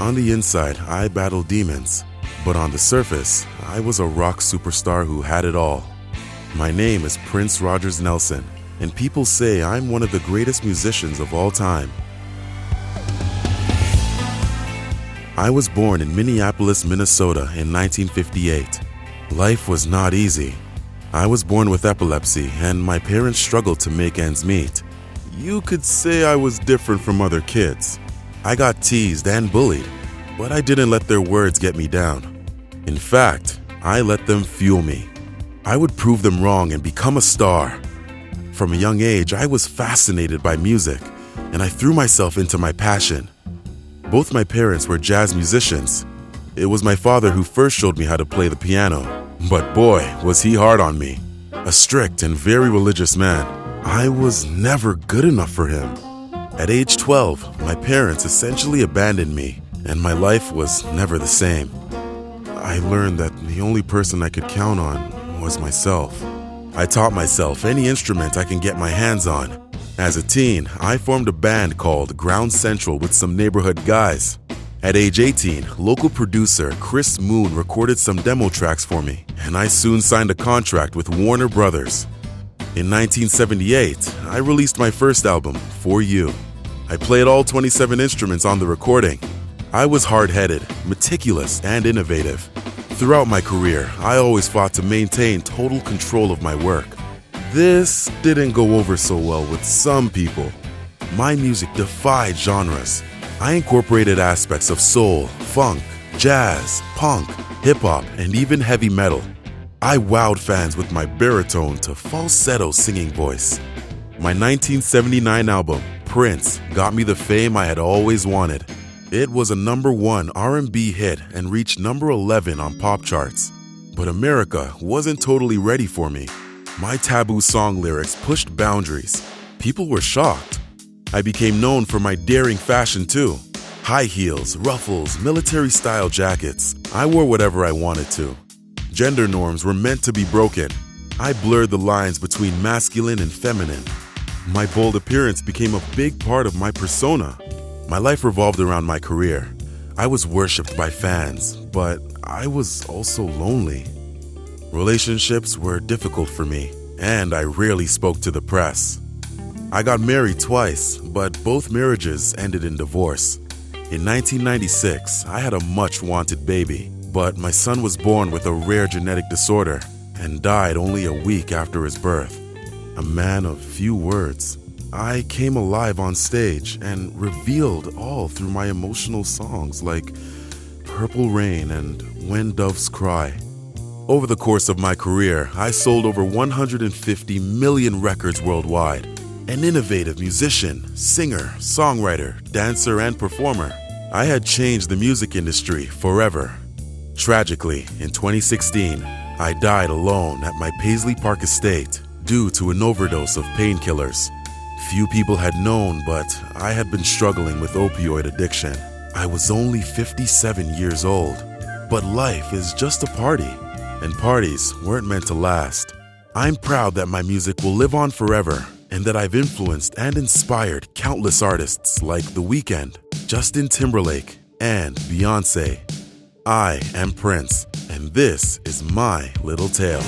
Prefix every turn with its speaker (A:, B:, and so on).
A: On the inside, I battled demons, but on the surface, I was a rock superstar who had it all. My name is Prince Rogers Nelson, and people say I'm one of the greatest musicians of all time. I was born in Minneapolis, Minnesota in 1958. Life was not easy. I was born with epilepsy, and my parents struggled to make ends meet. You could say I was different from other kids. I got teased and bullied, but I didn't let their words get me down. In fact, I let them fuel me. I would prove them wrong and become a star. From a young age, I was fascinated by music, and I threw myself into my passion. Both my parents were jazz musicians. It was my father who first showed me how to play the piano, but boy, was he hard on me. A strict and very religious man, I was never good enough for him. At age 12, my parents essentially abandoned me, and my life was never the same. I learned that the only person I could count on was myself. I taught myself any instrument I can get my hands on. As a teen, I formed a band called Ground Central with some neighborhood guys. At age 18, local producer Chris Moon recorded some demo tracks for me, and I soon signed a contract with Warner Brothers. In 1978, I released my first album, For You. I played all 27 instruments on the recording. I was hard-headed, meticulous, and innovative. Throughout my career, I always fought to maintain total control of my work. This didn't go over so well with some people. My music defied genres. I incorporated aspects of soul, funk, jazz, punk, hip-hop, and even heavy metal. I wowed fans with my baritone to falsetto singing voice. My 1979 album, Prince, got me the fame I had always wanted. It was a #1 R&B hit and reached number 11 on pop charts. But America wasn't totally ready for me. My taboo song lyrics pushed boundaries. People were shocked. I became known for my daring fashion too. High heels, ruffles, military-style jackets. I wore whatever I wanted to. Gender norms were meant to be broken. I blurred the lines between masculine and feminine. My bold appearance became a big part of my persona. My life revolved around my career. I was worshipped by fans, but I was also lonely. Relationships were difficult for me, and I rarely spoke to the press. I got married twice, but both marriages ended in divorce. In 1996, I had a much-wanted baby, but my son was born with a rare genetic disorder and died only a week after his birth. A man of few words, I came alive on stage and revealed all through my emotional songs like Purple Rain and When Doves Cry. Over the course of my career, I sold over 150 million records worldwide. An innovative musician, singer, songwriter, dancer, and performer, I had changed the music industry forever. Tragically, in 2016, I died alone at my Paisley Park estate due to an overdose of painkillers. Few people had known, but I had been struggling with opioid addiction. I was only 57 years old, but life is just a party, and parties weren't meant to last. I'm proud that my music will live on forever and that I've influenced and inspired countless artists like The Weeknd, Justin Timberlake, and Beyoncé. I am Prince, and this is my little tale.